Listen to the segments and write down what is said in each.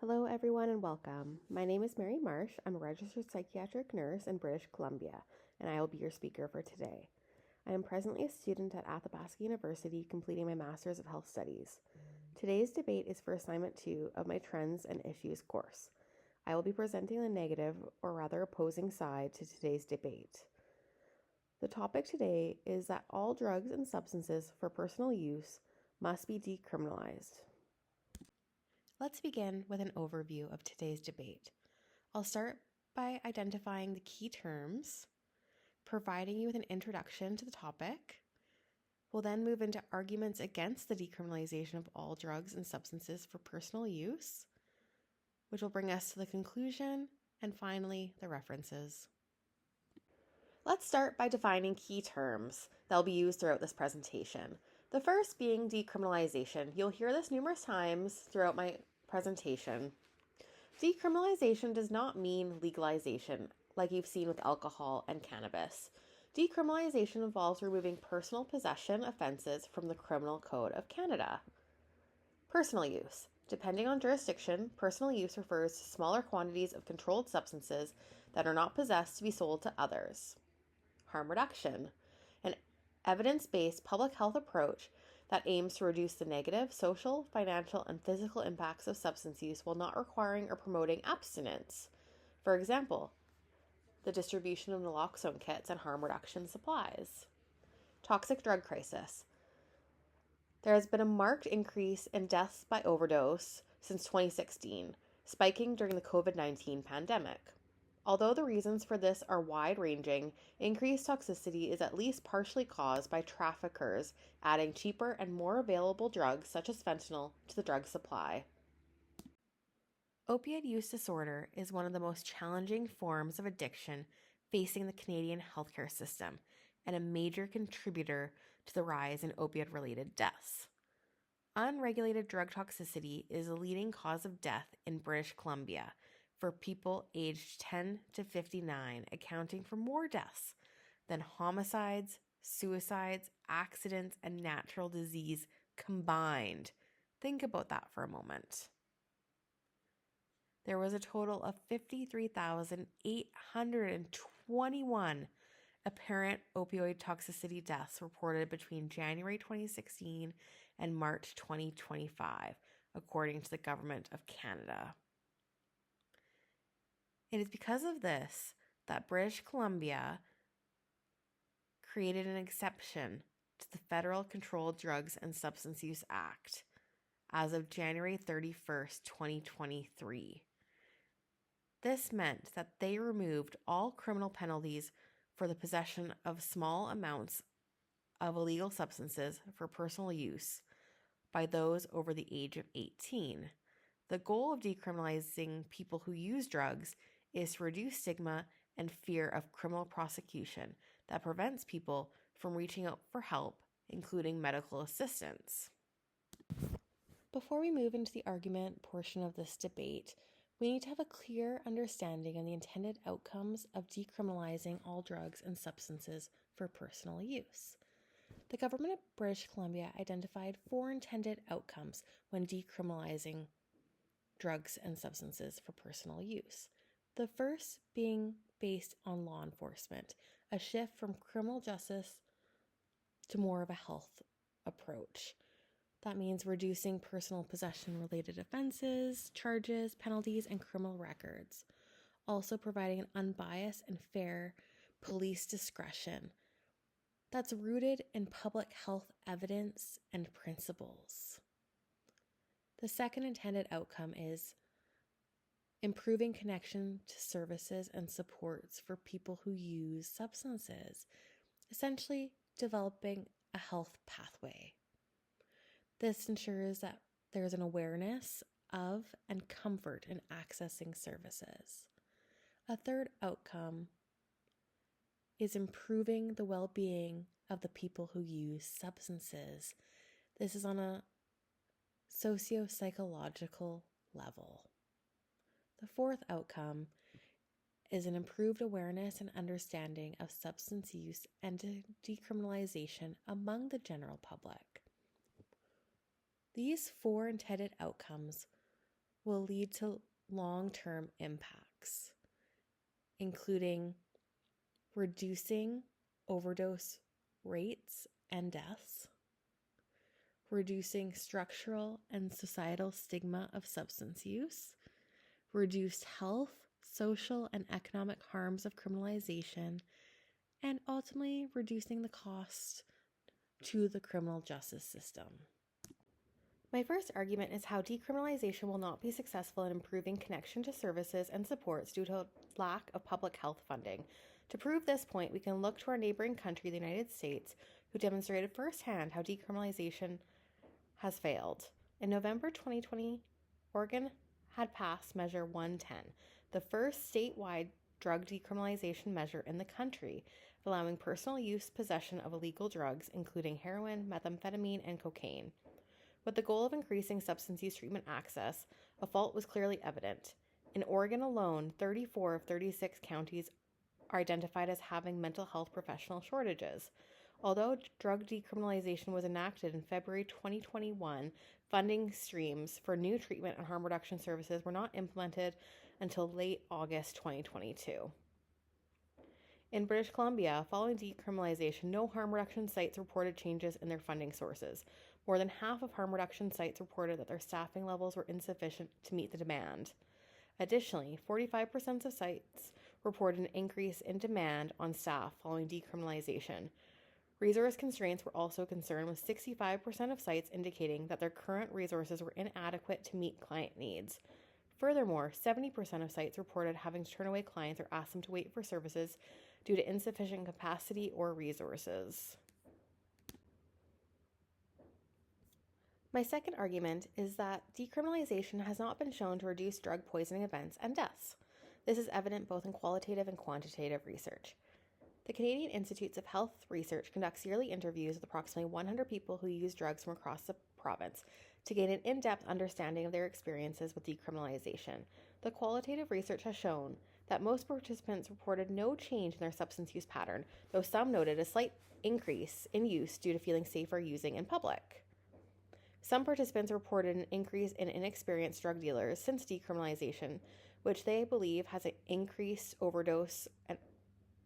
Hello, everyone, and welcome. My name is Mary Marsh. I'm a registered psychiatric nurse in British Columbia, and I will be your speaker for today. I am presently a student at Athabasca University completing my Master's of Health Studies. Today's debate is for Assignment 2 of my Trends and Issues course. I will be presenting the negative, or rather opposing side to today's debate. The topic today is that all drugs and substances for personal use must be decriminalized. Let's begin with an overview of today's debate. I'll start by identifying the key terms, providing you with an introduction to the topic. We'll then move into arguments against the decriminalization of all drugs and substances for personal use, which will bring us to the conclusion, and finally, the references. Let's start by defining key terms that will be used throughout this presentation. The first being decriminalization. You'll hear this numerous times throughout my presentation. Decriminalization does not mean legalization, like you've seen with alcohol and cannabis. Decriminalization involves removing personal possession offenses from the Criminal Code of Canada. Personal use. Depending on jurisdiction, personal use refers to smaller quantities of controlled substances that are not possessed to be sold to others. Harm reduction. An evidence-based public health approach that aims to reduce the negative social, financial, and physical impacts of substance use while not requiring or promoting abstinence. For example, the distribution of naloxone kits and harm reduction supplies. Toxic drug crisis. There has been a marked increase in deaths by overdose since 2016, spiking during the COVID-19 pandemic. Although the reasons for this are wide-ranging, increased toxicity is at least partially caused by traffickers adding cheaper and more available drugs such as fentanyl to the drug supply. Opioid use disorder is one of the most challenging forms of addiction facing the Canadian healthcare system and a major contributor to the rise in opioid-related deaths. Unregulated drug toxicity is a leading cause of death in British Columbia for people aged 10 to 59, accounting for more deaths than homicides, suicides, accidents, and natural disease combined. Think about that for a moment. There was a total of 53,821 apparent opioid toxicity deaths reported between January 2016 and March 2025, according to the Government of Canada. It is because of this that British Columbia created an exception to the Federal Controlled Drugs and Substance Use Act as of January 31st, 2023. This meant that they removed all criminal penalties for the possession of small amounts of illegal substances for personal use by those over the age of 18. The goal of decriminalizing people who use drugs is to reduce stigma and fear of criminal prosecution that prevents people from reaching out for help, including medical assistance. Before we move into the argument portion of this debate, we need to have a clear understanding of the intended outcomes of decriminalizing all drugs and substances for personal use. The government of British Columbia identified 4 intended outcomes when decriminalizing drugs and substances for personal use. The first being based on law enforcement, a shift from criminal justice to more of a health approach. That means reducing personal possession-related offenses, charges, penalties, and criminal records. Also providing an unbiased and fair police discretion that's rooted in public health evidence and principles. The second intended outcome is improving connection to services and supports for people who use substances, essentially developing a health pathway. This ensures that there's an awareness of and comfort in accessing services. A third outcome is improving the well-being of the people who use substances. This is on a socio-psychological level. The fourth outcome is an improved awareness and understanding of substance use and decriminalization among the general public. These 4 intended outcomes will lead to long-term impacts, including reducing overdose rates and deaths, reducing structural and societal stigma of substance use, reduced health, social, and economic harms of criminalization, and ultimately reducing the cost to the criminal justice system. My first argument is how decriminalization will not be successful in improving connection to services and supports due to a lack of public health funding. To prove this point, we can look to our neighboring country, the United States, who demonstrated firsthand how decriminalization has failed. In November 2020, Oregon had passed Measure 110, the first statewide drug decriminalization measure in the country, allowing personal use possession of illegal drugs, including heroin, methamphetamine, and cocaine. With the goal of increasing substance use treatment access, a fault was clearly evident. In Oregon alone, 34 of 36 counties are identified as having mental health professional shortages. Although drug decriminalization was enacted in February 2021, funding streams for new treatment and harm reduction services were not implemented until late August 2022. In British Columbia, following decriminalization, no harm reduction sites reported changes in their funding sources. More than half of harm reduction sites reported that their staffing levels were insufficient to meet the demand. Additionally, 45% of sites reported an increase in demand on staff following decriminalization. Resource constraints were also a concern, with 65% of sites indicating that their current resources were inadequate to meet client needs. Furthermore, 70% of sites reported having to turn away clients or ask them to wait for services due to insufficient capacity or resources. My second argument is that decriminalization has not been shown to reduce drug poisoning events and deaths. This is evident both in qualitative and quantitative research. The Canadian Institutes of Health Research conducts yearly interviews with approximately 100 people who use drugs from across the province to gain an in-depth understanding of their experiences with decriminalization. The qualitative research has shown that most participants reported no change in their substance use pattern, though some noted a slight increase in use due to feeling safer using in public. Some participants reported an increase in inexperienced drug dealers since decriminalization, which they believe has increased overdose and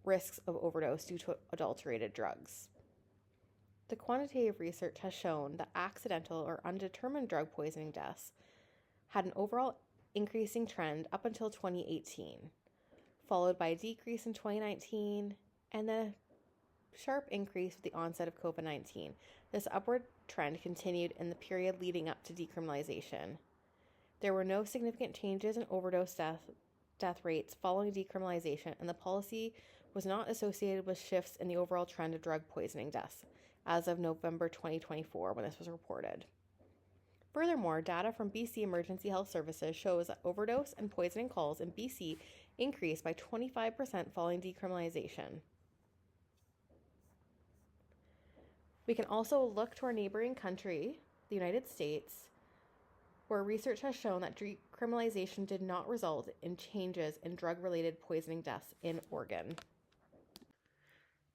risks of overdose due to adulterated drugs. The quantitative research has shown that accidental or undetermined drug poisoning deaths had an overall increasing trend up until 2018, followed by a decrease in 2019, and then a sharp increase with the onset of COVID-19. This upward trend continued in the period leading up to decriminalization. There were no significant changes in overdose death rates following decriminalization, and the policy was not associated with shifts in the overall trend of drug poisoning deaths as of November 2024 when this was reported. Furthermore, data from BC Emergency Health Services shows that overdose and poisoning calls in BC increased by 25% following decriminalization. We can also look to our neighboring country, the United States, where research has shown that decriminalization did not result in changes in drug-related poisoning deaths in Oregon.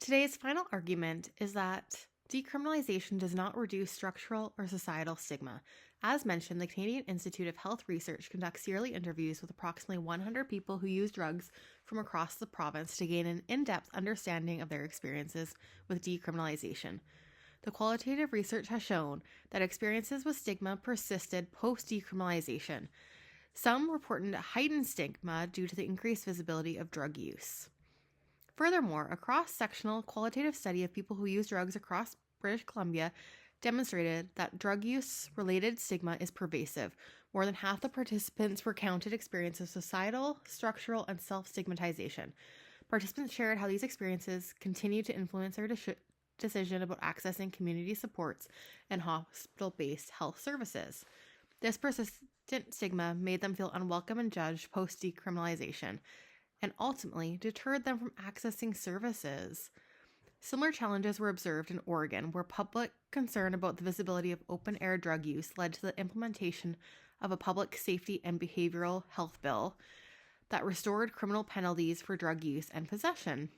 Today's final argument is that decriminalization does not reduce structural or societal stigma. As mentioned, the Canadian Institute of Health Research conducts yearly interviews with approximately 100 people who use drugs from across the province to gain an in-depth understanding of their experiences with decriminalization. The qualitative research has shown that experiences with stigma persisted post-decriminalization. Some reported a heightened stigma due to the increased visibility of drug use. Furthermore, a cross-sectional qualitative study of people who use drugs across British Columbia demonstrated that drug use-related stigma is pervasive. More than half the participants recounted experiences of societal, structural, and self-stigmatization. Participants shared how these experiences continue to influence their decision about accessing community supports and hospital-based health services. This persistent stigma made them feel unwelcome and judged post-decriminalization, and ultimately deterred them from accessing services. Similar challenges were observed in Oregon, where public concern about the visibility of open-air drug use led to the implementation of a public safety and behavioral health bill that restored criminal penalties for drug use and possession.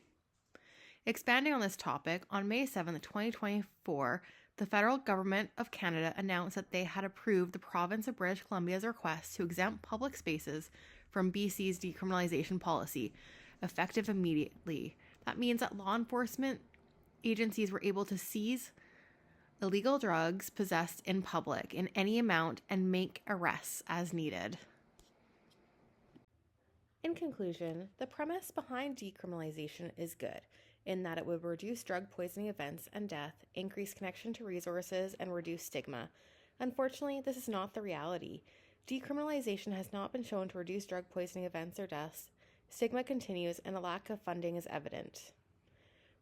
Expanding on this topic, on May 7, 2024, The federal government of Canada announced that they had approved the province of British Columbia's request to exempt public spaces from BC's decriminalization policy, effective immediately. That means that law enforcement agencies were able to seize illegal drugs possessed in public in any amount and make arrests as needed. In conclusion, the premise behind decriminalization is good, in that it would reduce drug poisoning events and death, increase connection to resources, and reduce stigma. Unfortunately, this is not the reality. Decriminalization has not been shown to reduce drug poisoning events or deaths. Stigma continues, and a lack of funding is evident.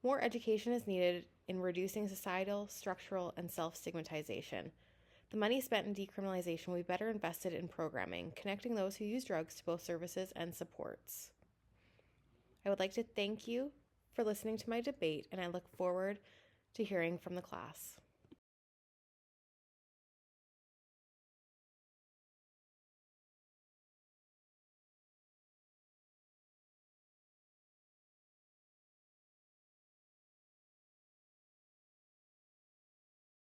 More education is needed in reducing societal, structural, and self-stigmatization. The money spent in decriminalization will be better invested in programming, connecting those who use drugs to both services and supports. I would like to thank you for listening to my debate, and I look forward to hearing from the class.